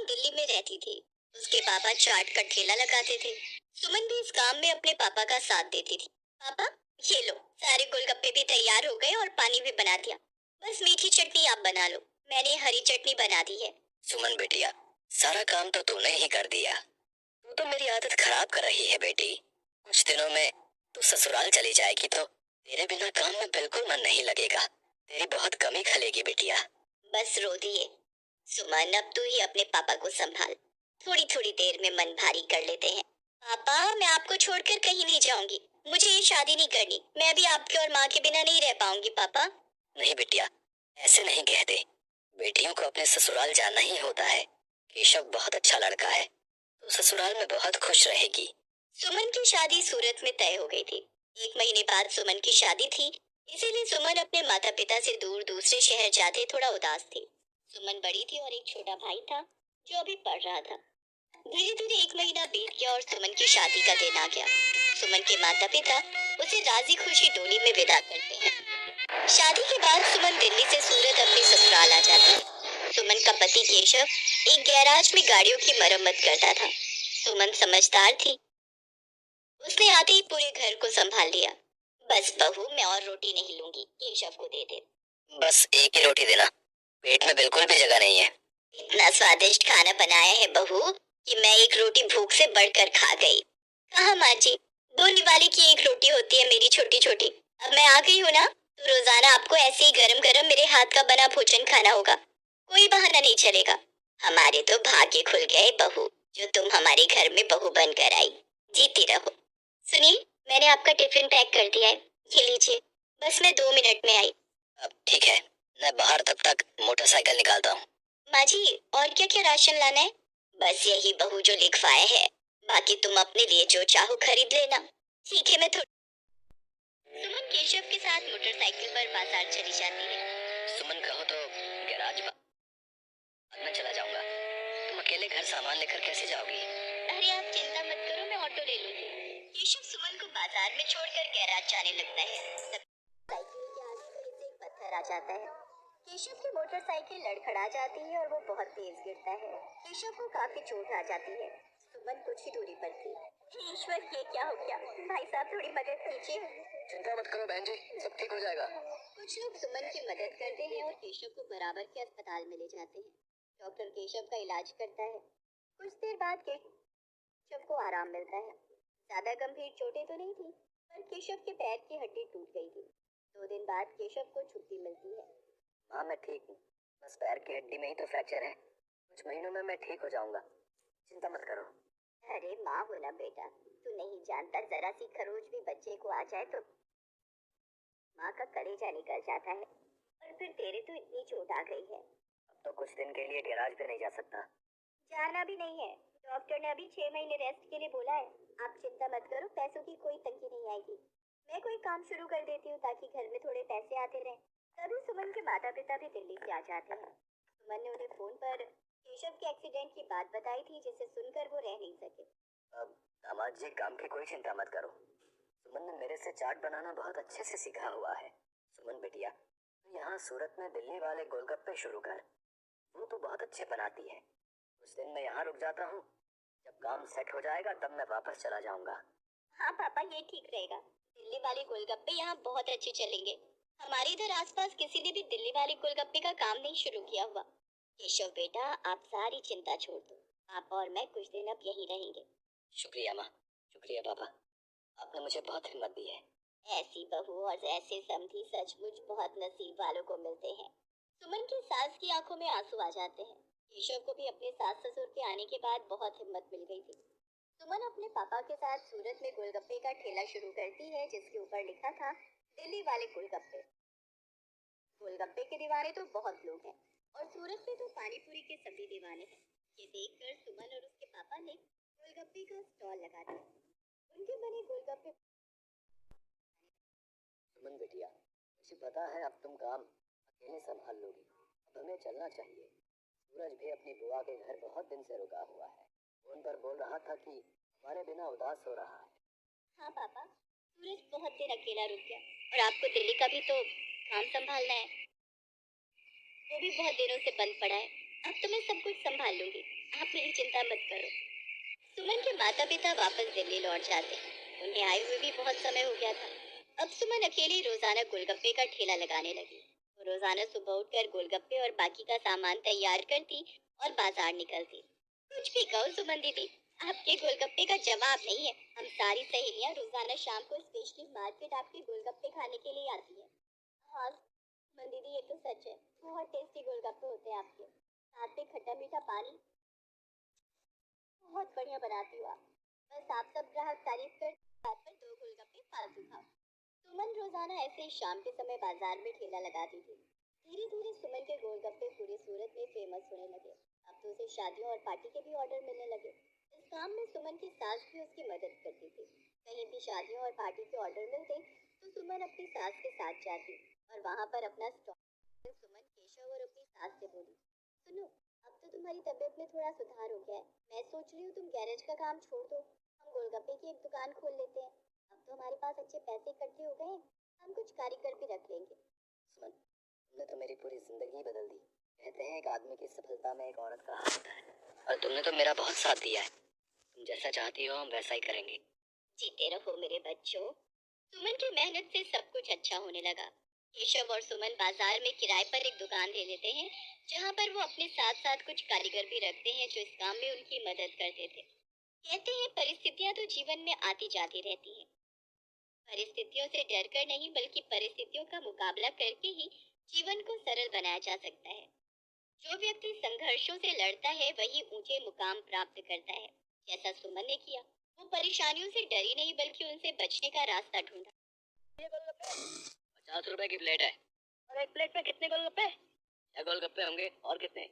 सुमन दिल्ली में रहती थी। उसके पापा चाट का ठेला लगाते थे। सुमन भी इस काम में अपने पापा का साथ देती थी। पापा, ये लो, सारे गोलगप्पे भी तैयार हो गए और पानी भी बना दिया। बस मीठी चटनी आप बना लो, मैंने हरी चटनी बना दी है। सुमन बेटिया, सारा काम तो तूने ही कर दिया। तू तो मेरी आदत खराब कर रही है बेटी। कुछ दिनों में तू ससुराल चली जाएगी तो तेरे बिना काम में बिल्कुल मन नहीं लगेगा। तेरी बहुत कमी खलेगी बेटिया। बस रो दिए। सुमन, अब तू ही अपने पापा को संभाल। थोड़ी थोड़ी देर में मन भारी कर लेते हैं। पापा, मैं आपको छोड़कर कहीं नहीं जाऊंगी। मुझे ये शादी नहीं करनी। मैं भी आपके और माँ के बिना नहीं रह पाऊंगी पापा। नहीं बेटिया, ऐसे नहीं कहते। बेटियों को अपने ससुराल जाना ही होता है। केशव बहुत अच्छा लड़का है, तो ससुराल में बहुत खुश रहेगी। सुमन की शादी सूरत में तय हो गई थी। 1 महीने बाद सुमन की शादी थी, इसीलिए सुमन अपने माता पिता से दूर दूसरे शहर जाते थोड़ा उदास थी। सुमन बड़ी थी और एक छोटा भाई था जो अभी पढ़ रहा था। धीरे धीरे 1 महीना बीत गया और सुमन की शादी का दिन आ गया। सुमन के माता पिता उसे राजी खुशी डोली में विदा करते हैं। शादी के बाद सुमन दिल्ली से सूरत अपने ससुराल आ जाती है। सुमन का पति केशव एक गैराज में गाड़ियों की मरम्मत करता था। सुमन समझदार थी, उसने आते ही पूरे घर को संभाल लिया। बस बहू, मैं और रोटी नहीं लूंगी, केशव को दे दे। बस एक ही रोटी देना, पेट में बिल्कुल भी जगह नहीं है। इतना स्वादिष्ट खाना बनाया है बहू कि मैं एक रोटी भूख से बढ़कर खा गई। कहाँ माँ जी, 2 निवाले की एक रोटी होती है मेरी छोटी छोटी। अब मैं आ गई हूँ ना, तो रोजाना आपको ऐसे ही गरम गरम मेरे हाथ का बना भोजन खाना होगा। कोई बहाना नहीं चलेगा। हमारे तो भाग्य खुल गए बहू, जो तुम हमारे घर में बहू बनकर आई। जीती रहो। सुनिए, मैंने आपका टिफिन पैक कर दिया है, ये लीजिए। बस मैं 2 मिनट में आई। अब ठीक है, मैं बाहर तब तक मोटरसाइकिल निकालता हूँ। माँ जी, और क्या क्या राशन लाना है? बस यही बहू जो लिखवाए है, बाकी तुम अपने लिए जो चाहो खरीद लेना। ठीक है, मैं सुमन केशव के साथ मोटरसाइकिल पर बाजार चली जाती है। सुमन कहो तो गैराज बाद में चला जाऊंगा। तुम अकेले घर सामान लेकर कैसे जाओगी? अरे आप चिंता मत करो, मैं ऑटो ले लूंगी। केशव सुमन को बाजार में छोड़कर गैराज जाने लगता है। साइकिल के आगे कहीं से एक पत्थर आ जाता है। केशव की मोटरसाइकिल लड़खड़ा जाती है और वो बहुत तेज गिरता है। केशव को काफी चोट आ जाती है। सुमन कुछ ही दूरी पर थी। हे ईश्वर, ये क्या हो गया? भाई साहब, थोड़ी मदद कीजिए। चिंता मत करो बहन जी, सब ठीक हो जाएगा। कुछ लोग सुमन की मदद करते हैं और केशव को बराबर के अस्पताल में ले जाते हैं। डॉक्टर केशव का इलाज करता है। कुछ देर बाद केशव को आराम मिलता है। ज्यादा गंभीर चोटें तो नहीं थी, पर केशव के पैर की हड्डी टूट गई थी। 2 दिन बाद केशव को छुट्टी मिलती है। हाँ, मैं ठीक हूँ। बस पैर की हड्डी में ही तो फ्रैक्चर है। कुछ महीनों में मैं ठीक हो जाऊंगा, चिंता मत करो। अरे माँ हो ना बेटा, तू नहीं जानता, जरा सी खरोच भी बच्चे को आ जाए तो माँ का कलेजा निकल जाता है। और फिर तेरे तो इतनी चोट आ गई है। अब तो कुछ दिन के लिए गैराज पे नहीं जा सकता। जाना भी नहीं है, डॉक्टर ने अभी 6 महीने रेस्ट के लिए बोला है। आप चिंता मत करो, पैसों की कोई तंगी नहीं आएगी। मैं कोई काम शुरू कर देती हूँ ताकि घर में थोड़े पैसे आते रहें। तभी सुमन के माता पिता भी दिल्ली से आ जाते हैं। सुमन ने उन्हें फोन पर केशव के एक्सीडेंट की बात बताई थी, जिसे सुनकर वो रह नहीं सके। अब दामाद जी, काम की कोई चिंता मत करो। सुमन ने मेरे से चाट बनाना बहुत अच्छे से सीखा हुआ है। सुमन बेटिया, तो यहाँ सूरत में दिल्ली वाले गोलगप्पे शुरू कर। वो तो बहुत अच्छे बनाती है। उस दिन मैं यहाँ रुक जाता हूँ, जब काम सेट हो जाएगा तब मैं वापस चला जाऊंगा। हाँ पापा, ये ठीक रहेगा। दिल्ली वाले गोलगप्पे यहाँ बहुत अच्छे चलेंगे। हमारे इधर आसपास किसी ने भी दिल्ली वाले गोलगप्पे का काम नहीं शुरू किया हुआ। केशव बेटा, आप सारी चिंता छोड़ दो। पापा और मैं कुछ दिन अब यहीं रहेंगे। शुक्रिया माँ, शुक्रिया पापा, आपने मुझे बहुत हिम्मत दी है। ऐसी बहू और ऐसे समधी सचमुच बहुत नसीब वालों को मिलते हैं। सुमन की सास की आंखों में आंसू आ जाते हैं। केशव को भी अपने सास ससुर के आने के बाद बहुत हिम्मत मिल गई थी। सुमन अपने पापा के साथ सूरत में गोलगप्पे का ठेला शुरू करती है, जिसके ऊपर लिखा था दिल्ली वाले गोलगप्पे। गोलगप्पे के दीवाने तो बहुत लोग हैं और सूरत में तो पानी पूरी के सभी दीवाने हैं। ये देखकर सुमन और उसके पापा ने गोलगप्पे का स्टॉल लगा दिया। उनके बने गोलगप्पे। सुमन बेटिया, मुझे पता है अब तुम काम अकेले संभाल लोगी। अब हमें चलना चाहिए। सूरज भी अपनी बुआ के घर बहुत दिन से रुका हुआ है। फोन पर बोल रहा था कि हमारे बिना उदास हो रहा है। हाँ पापा, सूरज बहुत देर अकेला रुक गया और आपको दिल्ली का भी तो काम संभालना है। वो भी बहुत दिनों से बंद पड़ा है। अब तो मैं सब कुछ संभाल लूंगी, आप मेरी चिंता मत करो। सुमन के माता पिता वापस दिल्ली लौट जाते। उन्हें आए हुए भी बहुत समय हो गया था। अब सुमन अकेली रोजाना गोलगप्पे का ठेला लगाने लगी। वो रोजाना सुबह उठकर गोलगप्पे और बाकी का सामान तैयार करती और बाजार निकलती। कुछ भी कहो सुमन दीदी, आपके गोलगप्पे का जवाब नहीं है। हम सारी सहेलियां रोजाना शाम को स्पेशली मार्केट आपके गोलगप्पे खाने के लिए आती है। हाँ सुमन दीदी, ये तो सच है, बहुत टेस्टी गोलगप्पे होते हैं आपके, साथ में खट्टा मीठा पानी बहुत बढ़िया बनाती हो आप। बस आप सब ग्राहक तारीफ कर बात पर दो गोलगप्पे फालतू खाओ। सुमन रोजाना ऐसे ही शाम के समय बाजार में ठेला लगाती थी। धीरे धीरे सुमन के गोलगप्पे पूरी सूरत में फेमस होने लगे। अब तो उसे शादियों और पार्टी के भी ऑर्डर मिलने लगे। इस काम में सुमन की सास भी उसकी मदद करती थी। कहीं भी शादियों और पार्टी के ऑर्डर मिलते तो सुमन अपनी सास के साथ जाती और वहां पर अपना स्टॉल। सुमन केशव और अपनी सास से बोली, सुनो, अब तो तुम्हारी तबीयत में थोड़ा सुधार हो गया है। मैं सोच रही हूँ तुम गैरेज का काम छोड़ दो, हम गोलगप्पे की एक दुकान खोल लेते हैं। अब तो हमारे पास अच्छे पैसे इकट्ठे हो गए हैं, हम कुछ कारीगर भी रख लेंगे। सुमन, तुमने तो मेरी पूरी जिंदगी बदल दी। कहते हैं एक आदमी की सफलता में एक औरत का हाथ होता है, और तुमने तो मेरा बहुत साथ दिया है। तुम जैसा चाहती हो हम वैसा ही करेंगे। जीते रहो मेरे बच्चों। सुमन की मेहनत से सब कुछ अच्छा होने लगा। केशव और सुमन बाजार में किराए पर एक दुकान ले लेते हैं, जहाँ पर वो अपने साथ साथ कुछ कारीगर भी रखते हैं जो इस काम में उनकी मदद करते थे। कहते हैं परिस्थितियां तो जीवन में आती जाती रहती हैं। परिस्थितियों से डरकर नहीं बल्कि परिस्थितियों का मुकाबला करके ही जीवन को सरल बनाया जा सकता है। जो व्यक्ति संघर्षों से लड़ता है वही ऊंचे मुकाम प्राप्त करता है, जैसा सुमन ने किया। वो परेशानियों से डरी नहीं बल्कि उनसे बचने का रास्ता ढूंढा। ये गोलगप्पे 50 रुपए की प्लेट है। और एक प्लेट में कितने गोलगप्पे? 6 गोलगप्पे होंगे। और कितने?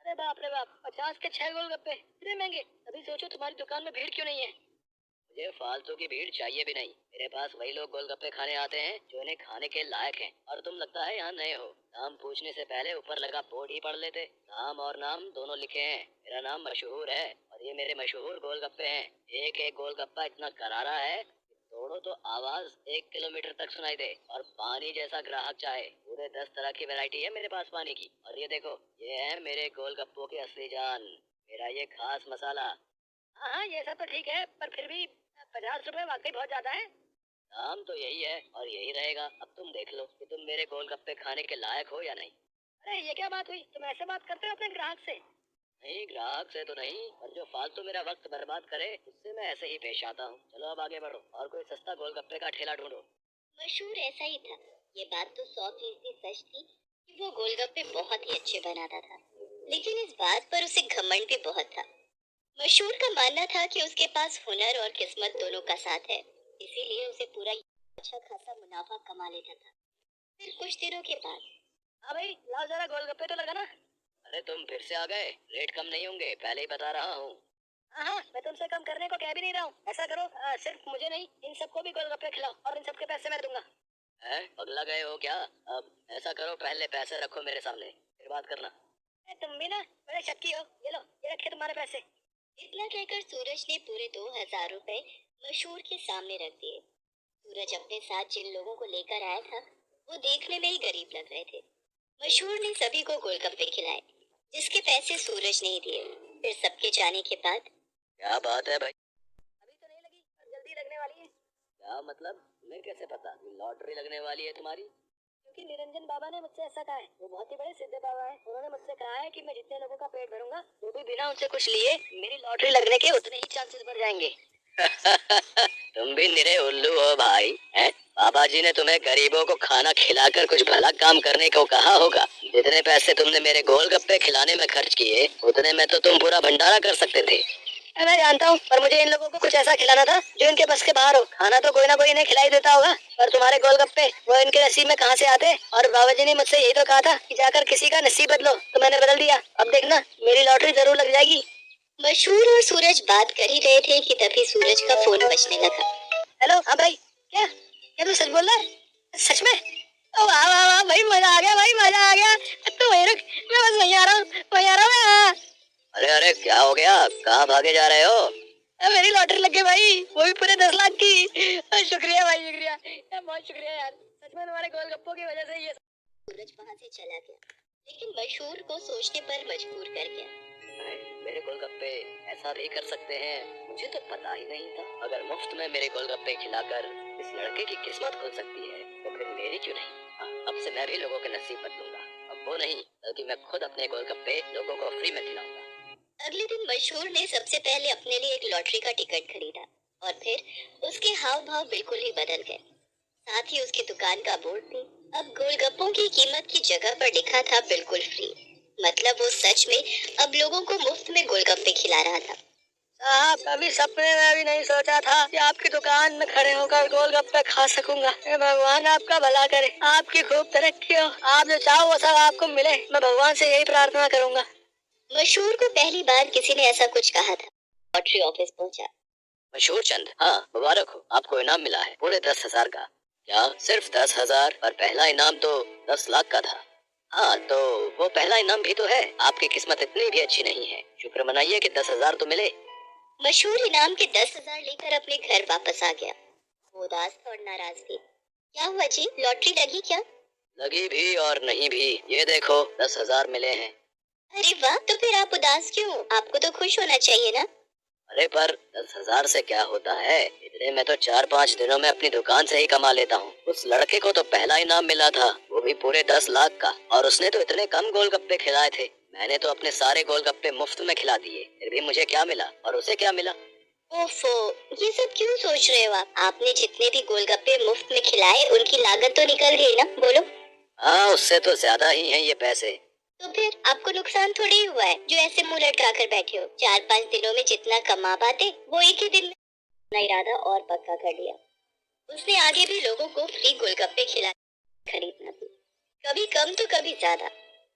अरे बाप रे बाप, 50 के 6 गोलगप्पे इतने महंगे। अभी सोचो तुम्हारी दुकान में भीड़ क्यों नहीं है। मुझे फालतू की भीड़ चाहिए भी नहीं। मेरे पास वही लोग गोलगप्पे खाने आते हैं जो इन्हें खाने के लायक हैं। और तुम लगता है यहाँ नए हो। नाम पूछने से पहले ऊपर लगा बोर्ड ही पढ़ लेते। नाम और नाम दोनों लिखे हैं। मेरा नाम मशहूर है और ये मेरे मशहूर गोलगप्पे हैं। एक एक गोलगप्पा इतना करारा है, तोड़ो तो आवाज 1 किलोमीटर तक सुनाई दे। और पानी जैसा ग्राहक चाहे, पूरे 10 तरह की वैरायटी है मेरे पास पानी की। और ये देखो, ये है मेरे गोलगप्पों की असली जान, मेरा ये खास मसाला। हाँ हाँ, ये सब तो ठीक है, पर फिर भी 50 रुपए वाकई बहुत ज्यादा है। दाम तो यही है और यही रहेगा। अब तुम देख लो कि तुम मेरे गोलगप्पे खाने के लायक हो या नहीं। अरे ये क्या बात हुई, तुम ऐसे बात करते हो अपने ग्राहक से? नहीं, ग्राहक से तो नहीं, पर जो फालतू मेरा वक्त बर्बाद करे उससे मैं ऐसे ही पेश आता हूँ। चलो अब आगे बढ़ो और कोई सस्ता गोलगप्पे का ठेला ढूंढो। मशहूर ऐसा ही था। ये बात तो 100% सच थी कि वो गोलगप्पे बहुत ही अच्छे बनाता था, लेकिन इस बात पर उसे घमंड भी बहुत था। मशहूर का मानना था कि उसके पास हुनर और किस्मत दोनों का साथ है, इसीलिए उसे पूरा अच्छा खासा मुनाफा कमा लेता था। फिर कुछ दिनों के बाद, हाँ भाई, लाओ जरा गोलगप्पे तो लगाना। अरे तुम फिर से आ गए, रेट कम नहीं होंगे, पहले ही बता रहा हूँ। हाँ हाँ, मैं तुमसे कम करने को कह भी नहीं रहा हूँ। ऐसा करो, सिर्फ मुझे नहीं, इन सबको भी गोलगप्पे खिलाओ और इन सबके पैसे मैं दूंगा। है, पगला गए हो क्या? अब ऐसा करो, पहले पैसे रखो मेरे सामने, फिर बात करना। तुम भी ना बड़े शक्की हो। ये लो, ये रखे तुम्हारे पैसे। इतना कहकर सूरज ने पूरे 2000 रुपए मशहूर के सामने रख दिए। सूरज अपने साथ जिन लोगों को लेकर आया था वो देखने में ही गरीब लग रहे थे। मशहूर ने सभी को गोलगप्पे खिलाए, जिसके पैसे सूरज ने ही दिए। फिर सबके जाने के बाद, क्या बात है भाई? अभी तो नहीं लगी, पर जल्दी लगने वाली है। क्या मतलब? तुम्हें कैसे पता लॉटरी लगने वाली है तुम्हारी? क्योंकि निरंजन बाबा ने मुझसे ऐसा कहा है। वो बहुत ही बड़े सिद्धे बाबा हैं। उन्होंने मुझसे कहा है कि मैं जितने लोगों का पेट भरूंगा, वो भी बिना उनसे कुछ लिए मेरी लॉटरी लगने के उतने ही चांसेस बढ़ जाएंगे। तुम भी निरे उल्लू हो भाई, हैं? बाबा जी ने तुम्हें गरीबों को खाना खिलाकर कुछ भला काम करने को कहा होगा। जितने पैसे तुमने मेरे गोलगप्पे खिलाने में खर्च किए, उतने में तो तुम पूरा भंडारा कर सकते थे। मैं जानता हूँ, पर मुझे इन लोगों को कुछ ऐसा खिलाना था जो इनके बस के बाहर हो। खाना तो कोई ना कोई इन्हें खिलाई देता होगा, पर तुम्हारे गोलगप्पे वो इनके नसीब में कहाँ से आते? और बाबा जी ने मुझसे यही तो कहा था कि जाकर किसी का नसीब बदलो, तो मैंने बदल दिया। अब देखना, मेरी लॉटरी जरूर लग जाएगी। मशहूर और सूरज बात कर ही रहे थे कि तभी सूरज का फोन बजने लगा। हेलो, हाँ भाई, क्या क्या तू सच बोल रहा है? सच में? ओ वाह वाह वाह भाई, मजा आ गया भाई, मजा आ गया। तू वहीं रुक, मैं बस वहीं आ रहा हूँ, वहीं आ रहा हूँ मैं। अरे अरे, क्या हो गया? कहाँ भागे जा रहे हो? मेरी लॉटरी लग गई भाई, वो भी पूरे 10 लाख की। शुक्रिया भाई, शुक्रिया, बहुत शुक्रिया यार। सच में तुम्हारे गोलगप्पों की वजह से ये। सूरज वहाँ से चला गया। लेकिन मशहूर को सोचने पर मजबूर कर गया। मेरे गोलगप्पे ऐसा भी कर सकते हैं, मुझे तो पता ही नहीं था। अगर मुफ्त में मेरे गोलगप्पे खिलाकर इस लड़के की किस्मत खुल सकती है तो फिर मेरी क्यों नहीं। हाँ, अब से मैं भी लोगों के नसीब बदलूंगा। अब वो नहीं बल्कि मैं खुद अपने गोलगप्पे लोगों को फ्री में खिलाऊंगा। अगले दिन मशहूर ने सबसे पहले अपने लिए एक लॉटरी का टिकट खरीदा और फिर उसके हाव भाव बिल्कुल ही बदल गए। साथ ही उसकी दुकान का बोर्ड भी अब गोलगप्पों की कीमत की जगह पर लिखा था बिल्कुल फ्री। मतलब वो सच में अब लोगों को मुफ्त में गोलगप्पे खिला रहा था। साहब, कभी सपने में भी नहीं सोचा था कि आपकी दुकान में खड़े होकर गोलगप्पे खा सकूंगा। हे भगवान आपका भला करे, आपकी खूब तरक्की हो। आप जो चाहो वो सब आपको मिले, मैं भगवान से यही प्रार्थना करूंगा। मशहूर को पहली बार किसी ने ऐसा कुछ कहा था। लॉटरी ऑफिस पहुंचा। मशहूर चंद, हाँ मुबारक हो, आपको इनाम मिला है पूरे 10,000 का। क्या सिर्फ 10,000? पर पहला इनाम तो 10 लाख का था। हाँ तो वो पहला इनाम भी तो है। आपकी किस्मत इतनी भी अच्छी नहीं है, शुक्र मनाइए कि 10,000 तो मिले। मशहूर इनाम के 10,000 लेकर अपने घर वापस आ गया। वो उदास था और नाराज भी। क्या हुआ जी, लॉटरी लगी क्या? लगी भी और नहीं भी, ये देखो 10,000 मिले हैं। अरे वाह, तो फिर आप उदास क्यों? आपको तो खुश होना चाहिए ना। अरे पर 10,000 से क्या होता है, इतने में तो 4-5 दिनों में अपनी दुकान से ही कमा लेता हूँ। उस लड़के को तो पहला इनाम मिला था, वो भी पूरे 10 लाख का, और उसने तो इतने कम गोलगप्पे खिलाए थे। मैंने तो अपने सारे गोलगप्पे मुफ्त में खिला दिए, फिर भी मुझे क्या मिला और उसे क्या मिला। ओफो, ये सब क्यों सोच रहे हो आप? आपने जितने भी गोलगप्पे मुफ्त में खिलाए उनकी लागत तो निकल गई ना, बोलो। हाँ, उससे तो ज्यादा ही हैं ये पैसे। तो फिर आपको नुकसान थोड़ी ही हुआ है जो ऐसे मुंह लटका कर बैठे हो। 4-5 दिनों में जितना कमा पाते वो एक ही दिन में अपना इरादा और पक्का कर लिया। उसने आगे भी लोगों को फ्री गोलगप्पे खिला खरीदना थी, कभी कम तो कभी ज्यादा,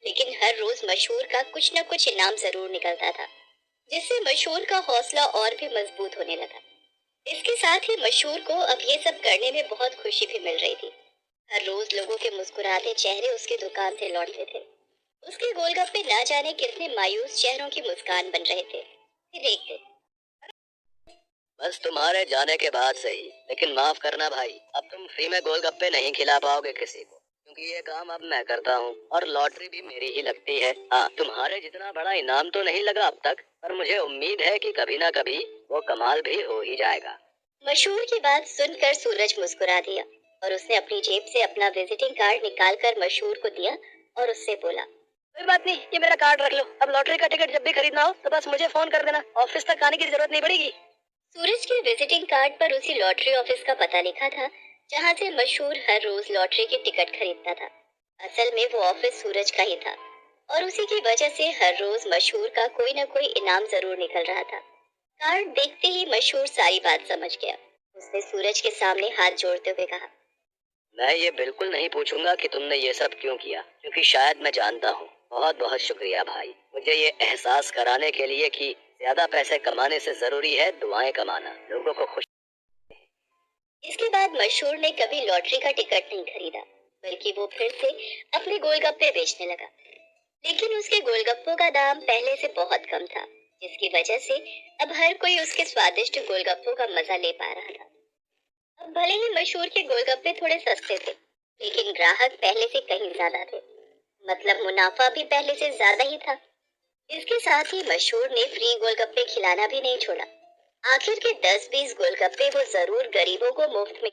लेकिन हर रोज मशहूर का कुछ न कुछ इनाम जरूर निकलता था, जिससे मशहूर का हौसला और भी मजबूत होने लगा। इसके साथ ही मशहूर को अब ये सब करने में बहुत खुशी भी मिल रही थी। हर रोज लोगों के मुस्कुराते चेहरे उसकी दुकान से लौटते थे। उसके गोलगप्पे ना जाने कितने मायूस चेहरों की मुस्कान बन रहे थे। देखते बस तुम्हारे जाने के बाद सही, लेकिन माफ करना भाई, अब तुम फ्री में गोलगप्पे नहीं खिला पाओगे किसी को, क्योंकि ये काम अब मैं करता हूँ और लॉटरी भी मेरी ही लगती है। हाँ, तुम्हारे जितना बड़ा इनाम तो नहीं लगा अब तक, पर मुझे उम्मीद है कि कभी ना कभी वो कमाल भी हो ही जाएगा। मशहूर की बात सुनकर सूरज मुस्कुरा दिया और उसने अपनी जेब से अपना विजिटिंग कार्ड निकालकर मशहूर को दिया और उससे बोला, कोई बात नहीं, ये मेरा कार्ड रख लो। अब लॉटरी का टिकट जब भी खरीदना हो तो बस मुझे फोन कर देना, ऑफिस तक आने की जरूरत नहीं पड़ेगी। सूरज के विजिटिंग कार्ड पर उसी लॉटरी ऑफिस का पता लिखा था जहाँ से मशहूर हर रोज लॉटरी की टिकट खरीदता था। असल में वो ऑफिस सूरज का ही था और उसी की वजह से हर रोज मशहूर का कोई न कोई इनाम जरूर निकल रहा था। कार्ड देखते ही मशहूर सारी बात समझ गया। उसने सूरज के सामने हाथ जोड़ते हुए कहा, मैं ये बिल्कुल नहीं पूछूंगा कि तुमने ये सब क्यों किया, क्योंकि शायद मैं जानता हूँ। बहुत बहुत शुक्रिया भाई, मुझे ये एहसास कराने के लिए कि ज्यादा पैसे कमाने से जरूरी है दुआएं कमाना, लोगों को खुश। इसके बाद मशहूर ने कभी लॉटरी का टिकट नहीं खरीदा, बल्कि वो फिर से अपने गोलगप्पे बेचने लगा। लेकिन उसके गोलगप्पों का दाम पहले से बहुत कम था, जिसकी वजह से अब हर कोई उसके स्वादिष्ट गोलगप्पों का मजा ले पा रहा था। अब भले ही मशहूर के गोलगप्पे थोड़े सस्ते थे, लेकिन ग्राहक पहले से कहीं ज्यादा थे। मतलब मुनाफा भी पहले से ज्यादा ही था। इसके साथ ही मशहूर ने फ्री गोलगप्पे खिलाना भी नहीं छोड़ा। आखिर के 10-20 गोलगप्पे वो जरूर गरीबों को मुफ्त में